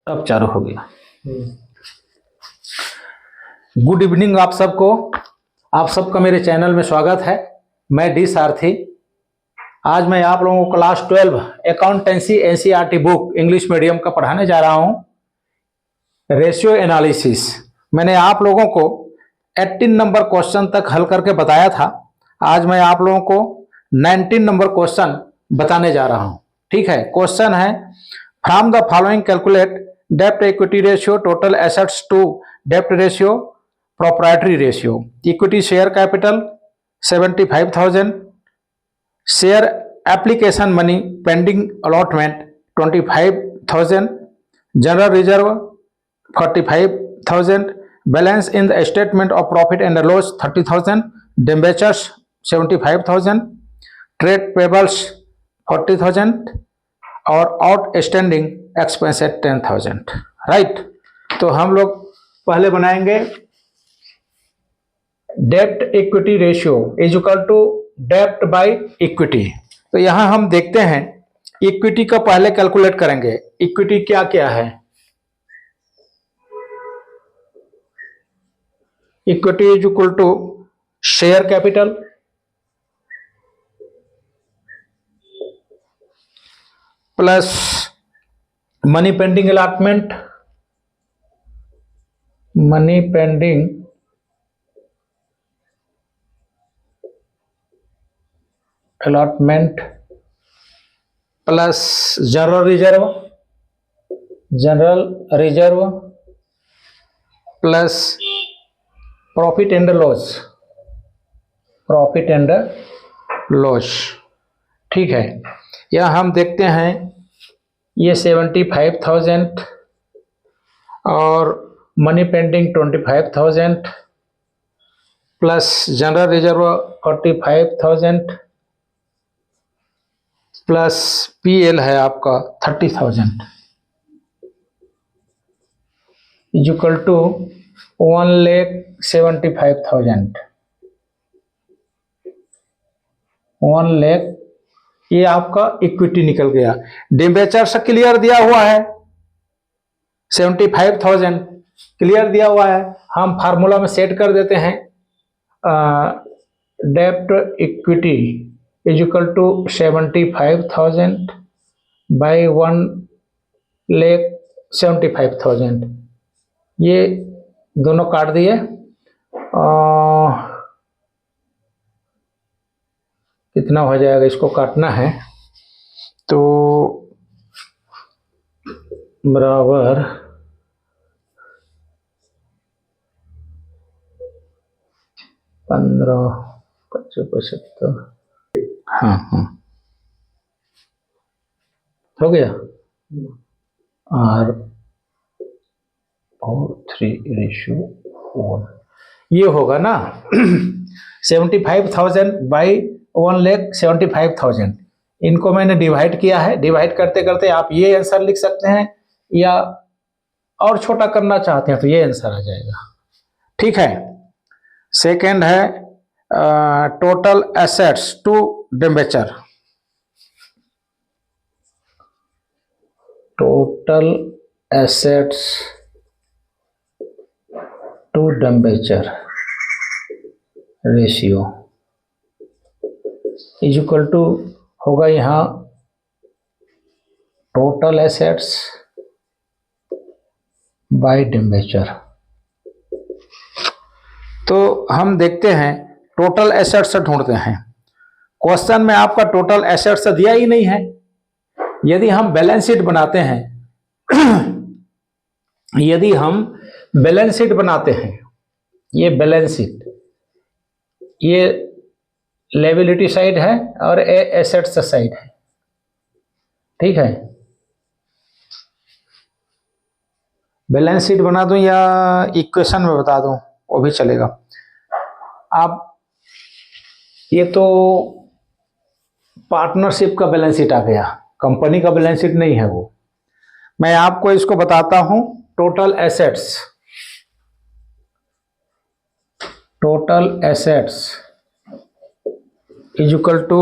अब चालू हो गया। गुड इवनिंग आप सबको। आप सबका मेरे चैनल में स्वागत है। मैं डी सारथी। आज मैं आप लोगों को class 12 accountancy NCERT book English medium का पढ़ाने जा रहा हूं। रेशियो एनालिसिस मैंने आप लोगों को 18 नंबर क्वेश्चन तक हल करके बताया था। आज मैं आप लोगों को 19 नंबर क्वेश्चन बताने जा रहा हूं। ठीक है। क्वेश्चन है, फ्रॉम द फॉलोइंग कैलकुलेट डेब्ट equity ratio, total assets to डेब्ट ratio, proprietary ratio. Equity share capital 75,000, share application money pending allotment 25,000, general reserve 45,000, balance in the statement of profit and loss 30,000, debentures 75,000, trade payables 40,000 और outstanding expense 10,000। Right. तो हम लोग पहले बनाएंगे डेब्ट equity ratio is equal to डेब्ट by equity. तो यहां हम देखते हैं इक्विटी का पहले कैलकुलेट करेंगे। इक्विटी क्या क्या है? Equity is equal to share capital plus money pending allotment, money pending allotment plus general reserve plus profit and loss. ठीक है। यह हम देखते हैं ये 75,000 और money pending 25,000 plus general reserve 45,000 plus PL है आपका 30,000 इज इक्वल टू 1,75,000। 1 लाख ये आपका इक्विटी निकल गया। डिबेंचर से क्लियर दिया हुआ है 75,000 क्लियर दिया हुआ है। हम फार्मूला में सेट कर देते हैं डेब्ट equity is equal to 75,000 by 1,75,000। ये दोनों काट दिए। कितना हो जाएगा इसको काटना है तो बराबर 15, 75। हाँ हो गया। और 3:1 ये होगा ना 75,000 बाई 1,75,000। इनको मैंने डिवाइड किया है। डिवाइड करते करते आप ये आंसर लिख सकते हैं या और छोटा करना चाहते हैं तो ये आंसर आ जाएगा। ठीक है। सेकंड है total assets to debenture. Total assets to debenture ratio is equal to होगा यहाँ टोटल एसेट्स बाय डिबेंचर। तो हम देखते हैं टोटल एसेट्स से ढूंढते हैं। क्वेश्चन में आपका टोटल एसेट्स दिया ही नहीं है। यदि हम बैलेंस शीट बनाते हैं यदि हम बैलेंस शीट बनाते हैं, ये बैलेंस शीट, ये लायबिलिटी साइड है और ये एसेट्स साइड है। ठीक है। बैलेंस शीट बना दूं या इक्वेशन में बता दूं वो भी चलेगा। आप ये तो पार्टनरशिप का बैलेंस शीट आ गया, कंपनी का बैलेंस शीट नहीं है वो। मैं आपको इसको बताता हूं। Total assets is equal to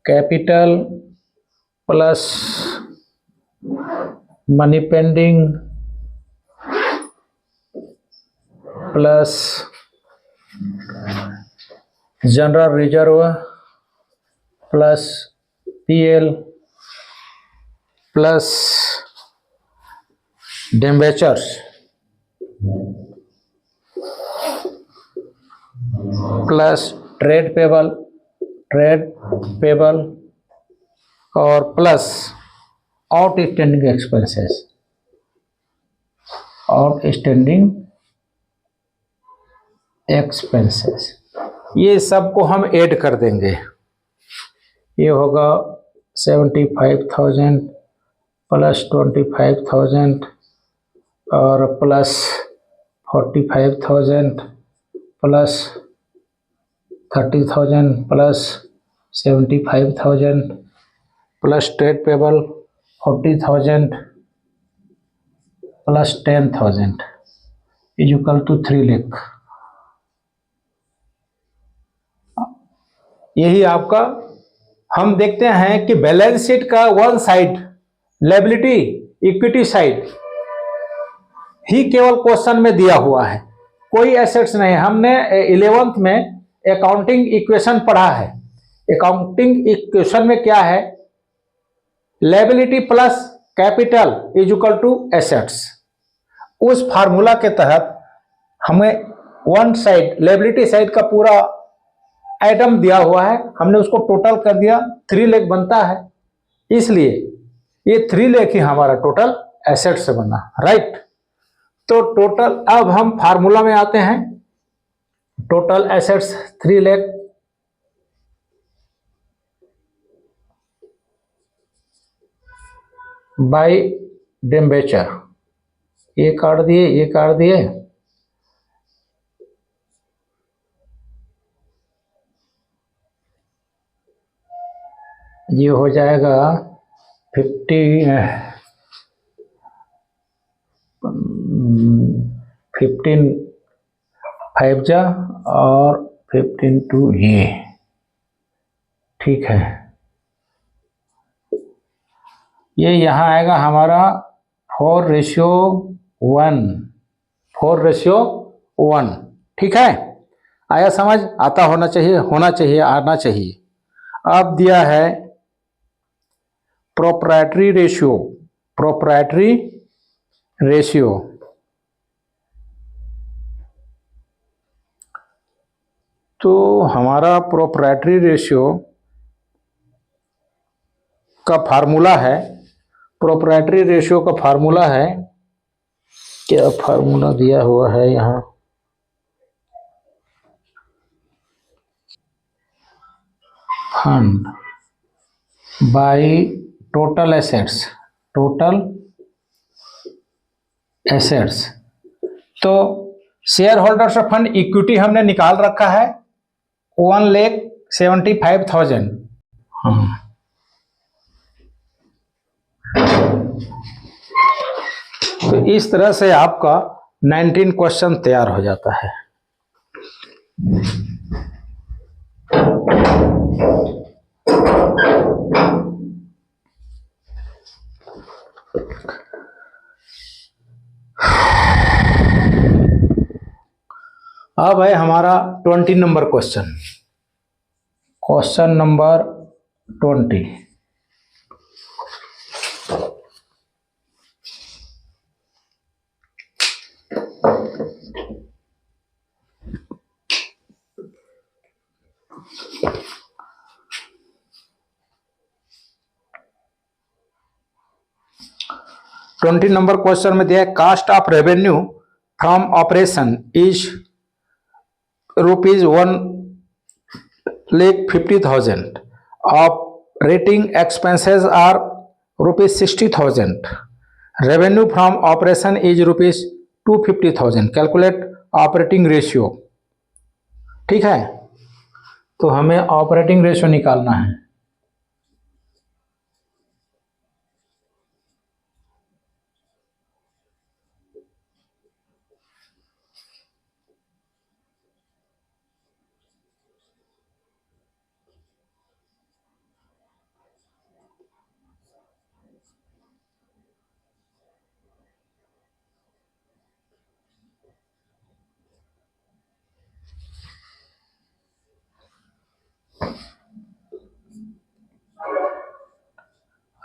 capital plus money pending plus general reserve plus PL plus debentures plus trade payable और प्लस आउटस्टैंडिंग एक्सपेंसेस ये सब को हम ऐड कर देंगे। ये होगा 75,000 प्लस 25,000 और plus 45,000 plus 30,000 plus 75,000 plus trade payable 40,000 plus 10,000 is equal to 3 lakh. यही आपका हम देखते हैं कि बैलेंस शीट का one side liability equity side ही केवल क्वेश्चन में दिया हुआ है, कोई एसेट्स नहीं। हमने 11th में अकाउंटिंग इक्वेशन पढ़ा है। अकाउंटिंग इक्वेशन में क्या है, liability plus capital is equal to assets. उस फार्मूला के तहत हमें वन साइड लायबिलिटी साइड का पूरा आइटम दिया हुआ है, हमने उसको टोटल कर दिया, 3 लाख बनता है, इसलिए ये 3 लाख ही हमारा टोटल एसेट से बना, राइट। तो टोटल, अब हम फार्मूला में आते हैं। Total assets 3 lakh by debenture, ये काट दिए, ये हो जाएगा 15 5 जा और 15 2 ये, ठीक है। ये यहाँ आएगा हमारा 4:1, ठीक है। आया समझ, आता होना चाहिए, आना चाहिए। अब दिया है प्रोप्राइटरी रेशियो, तो हमारा प्रोप्राइटरी रेशियो का फार्मूला है, क्या फार्मूला दिया हुआ है यहाँ, फंड बाय टोटल एसेट्स। तो share holders of fund equity हमने निकाल रखा है 1,75,000। तो इस तरह से आपका 19 क्वेश्चन तैयार हो जाता है। अब है हमारा 20 number question number 20। Number question में दिया है cost of revenue from operation is ₹1,50,000, operating expenses are ₹60,000, revenue from operation is ₹250,000, calculate operating ratio. ठीक है, तो हमें ऑपरेटिंग रेशियो निकालना है।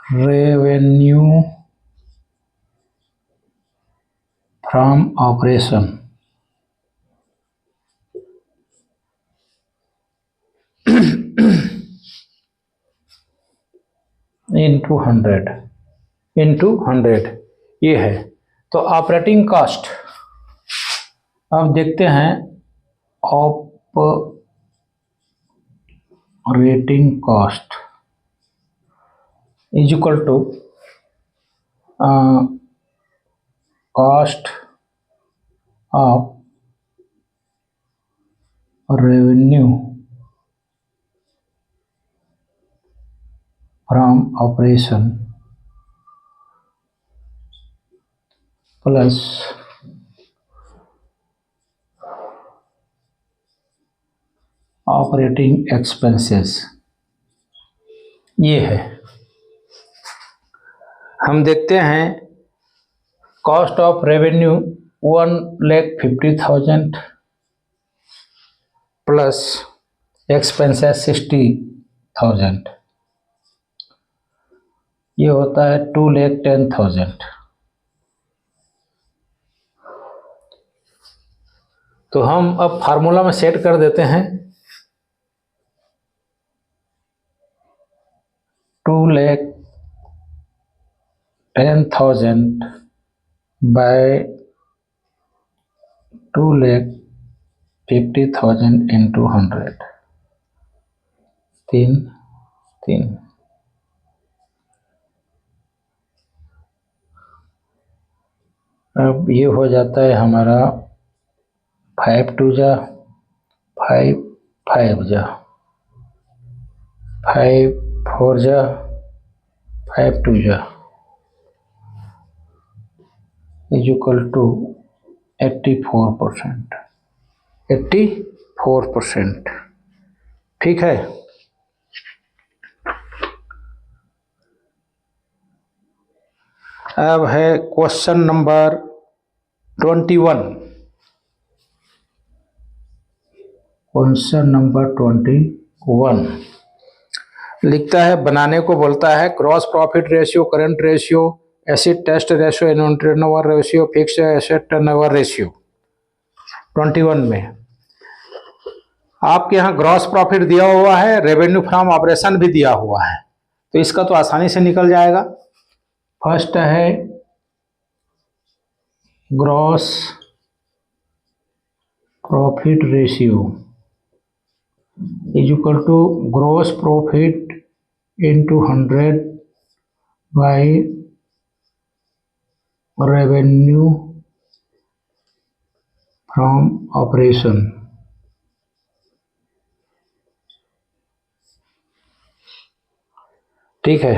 रेवेन्यू फ्रॉम ऑपरेशन इंटू 100 ये है। तो ऑपरेटिंग कॉस्ट अब देखते हैं। Operating cost is equal to cost of revenue from operation plus operating expenses, ये है। हम देखते हैं cost of revenue 1,50,000 plus expenses 60,000, ये होता है 2,10,000। तो हम अब फार्मूला में सेट कर देते हैं 2,10,000 बाय 2,50,000 इंटू 100, 3। अब ये हो जाता है हमारा 5 2 जा 5 5 जा 5 4 जा 5 2 जा इज इक्वल टू 84%। 84%, ठीक है। अब है क्वेश्चन नंबर 21। क्वेश्चन नंबर 21 लिखता है, बनाने को बोलता है gross profit ratio, current ratio, acid test ratio, inventory turnover ratio, fixed asset turnover ratio. 21 में आपके यहाँ ग्रॉस प्रॉफिट दिया हुआ है, रेवेन्यू फ्रॉम ऑपरेशन भी दिया हुआ है, तो इसका तो आसानी से निकल जाएगा। फर्स्ट है gross profit ratio is equal to gross profit into 100 by revenue from operation. ठीक है,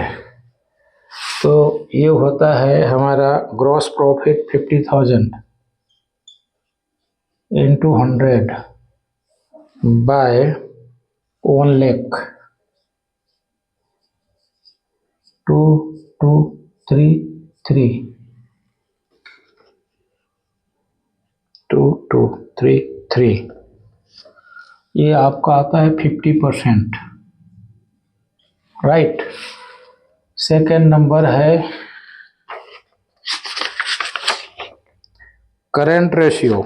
तो ये होता है हमारा gross profit 50,000 into 100 by 1 lakh 2233 ये आपका आता है 50%, राइट। सेकेंड नंबर है current ratio.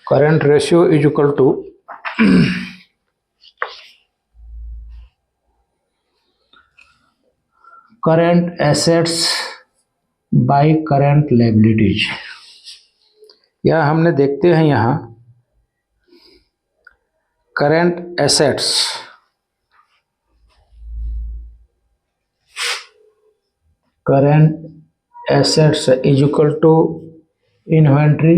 Current ratio is equal to current assets by current liabilities. यह हमने देखते हैं यहाँ current assets is equal to inventory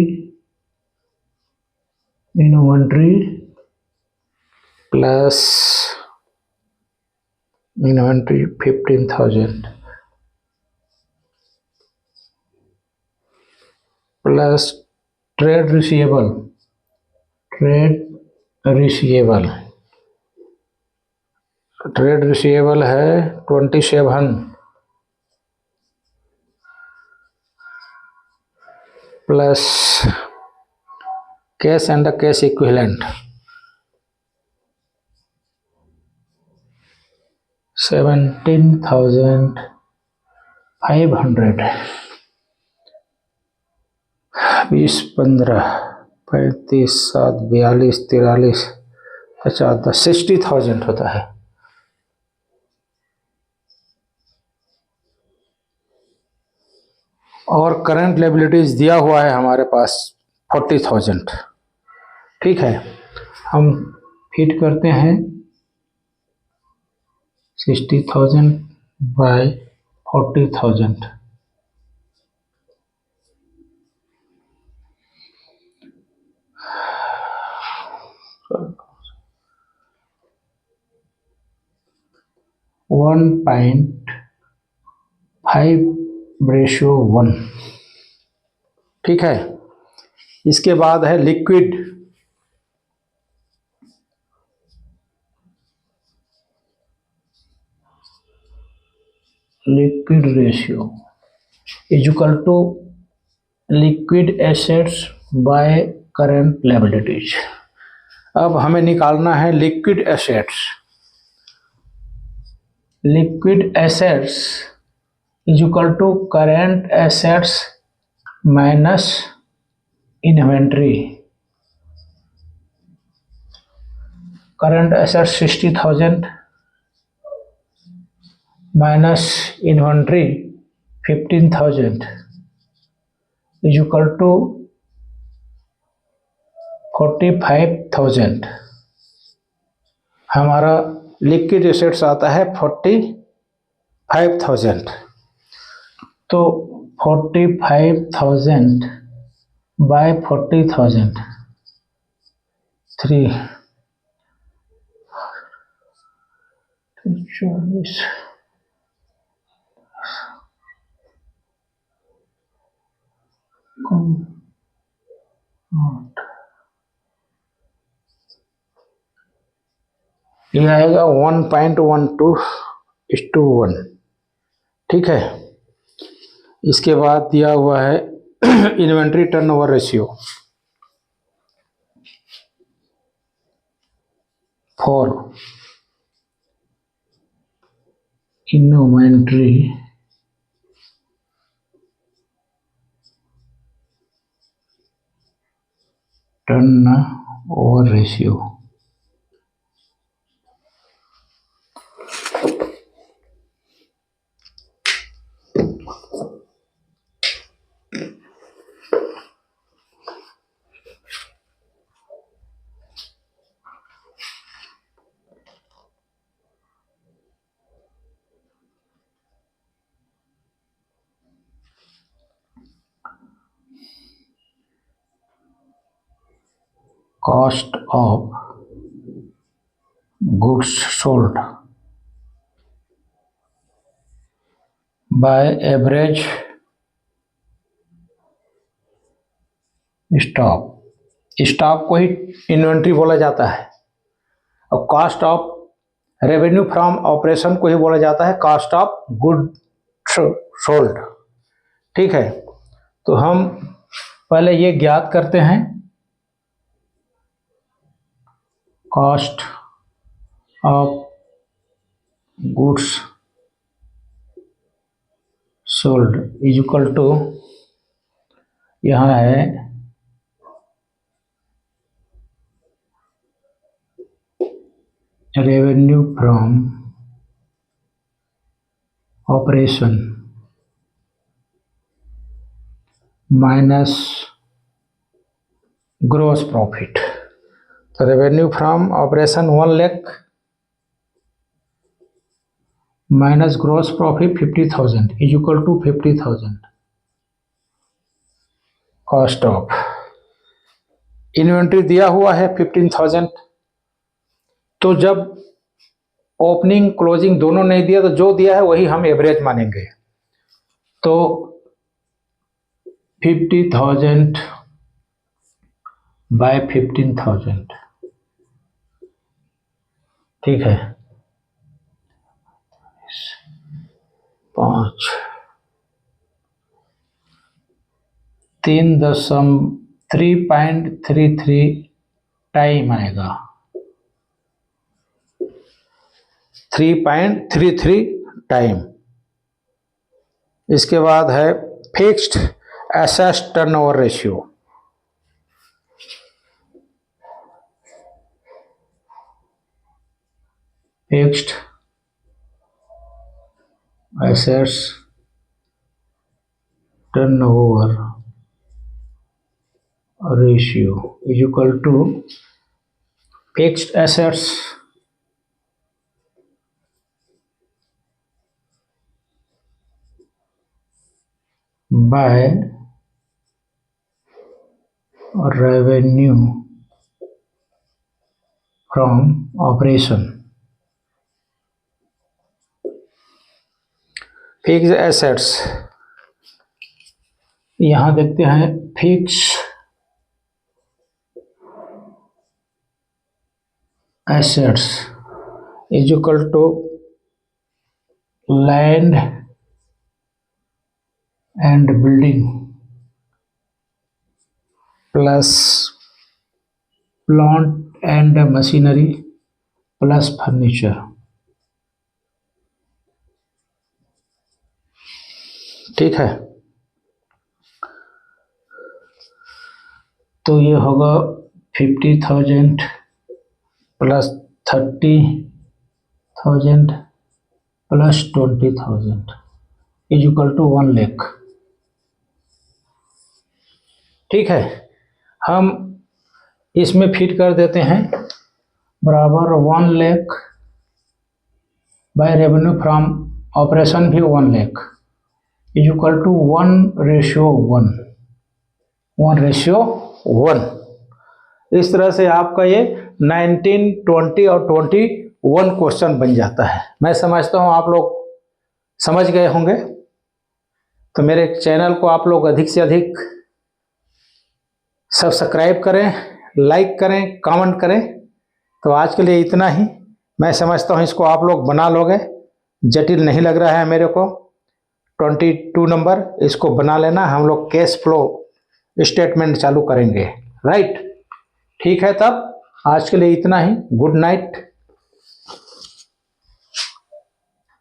plus inventory 15,000 plus trade receivable है 27 plus cash and the cash equivalent 17,500, 20, 15, 35, 7, 42, 43, 50, 60,000 होता है। और करंट लायबिलिटीज दिया हुआ है हमारे पास 40,000। ठीक है, हम फिट करते हैं 60,000 बाय 40,000। वन 1.5:1। ठीक है, इसके बाद है liquid ratio is equal to liquid assets by current liabilities. अब हमें निकालना है liquid assets. Liquid assets is equal to current assets minus inventory. Current assets 60,000 minus inventory 15,000 is equal to 45,000। हमारा लिक्विड एसेट्स आता है 45,000। तो 45,000 बाय 40,000 3 40 ये आएगा 1.12:1। ठीक है, इसके बाद दिया हुआ है inventory turnover ratio 4। Inventory turnover ratio cost of goods sold by average stock को ही इन्वेंट्री बोला जाता है और cost of revenue from operation को ही बोला जाता है कॉस्ट ऑफ गुड्स सोल्ड। ठीक है, तो हम पहले ये ज्ञात करते हैं cost of goods sold is equal to, यहाँ है revenue from operation minus gross profit. तो revenue from operation 1 lakh minus gross profit 50,000 is equal to 50,000 cost of inventory दिया हुआ है 15,000। तो जब ओपनिंग क्लोजिंग दोनों नहीं दिया तो जो दिया है वही हम एवरेज मानेंगे। तो 50,000 बाय 15,000। ठीक है, 5 3.5 3.33 टाइम आएगा, 3.33 टाइम। इसके बाद है fixed asset turnover ratio. Fixed assets turnover ratio is equal to fixed assets by revenue from operation. Fixed assets, यहां देखते हैं fixed assets is equal to land and building plus plant and machinery plus furniture. ठीक है, तो ये होगा 50,000 plus 30,000 plus 20,000 is equal to 1 lakh. ठीक है, हम इसमें फिट कर देते हैं बराबर 1 lakh bye revenue from operation भी 1 लाख इज इक्वल टू 1:1, 1:1। इस तरह से आपका ये 19, 20 और 21 क्वेश्चन बन जाता है। मैं समझता हूँ आप लोग समझ गए होंगे। तो मेरे चैनल को आप लोग अधिक से अधिक सब्सक्राइब करें, लाइक करें, कमेंट करें। तो आज के लिए इतना ही। मैं समझता हूँ इसको आप लोग बना लोगे, जटिल नहीं लग रहा है मेरे को। 22 नंबर इसको बना लेना, हम लोग कैश फ्लो स्टेटमेंट चालू करेंगे। राइट, ठीक है, तब आज के लिए इतना ही। Good night.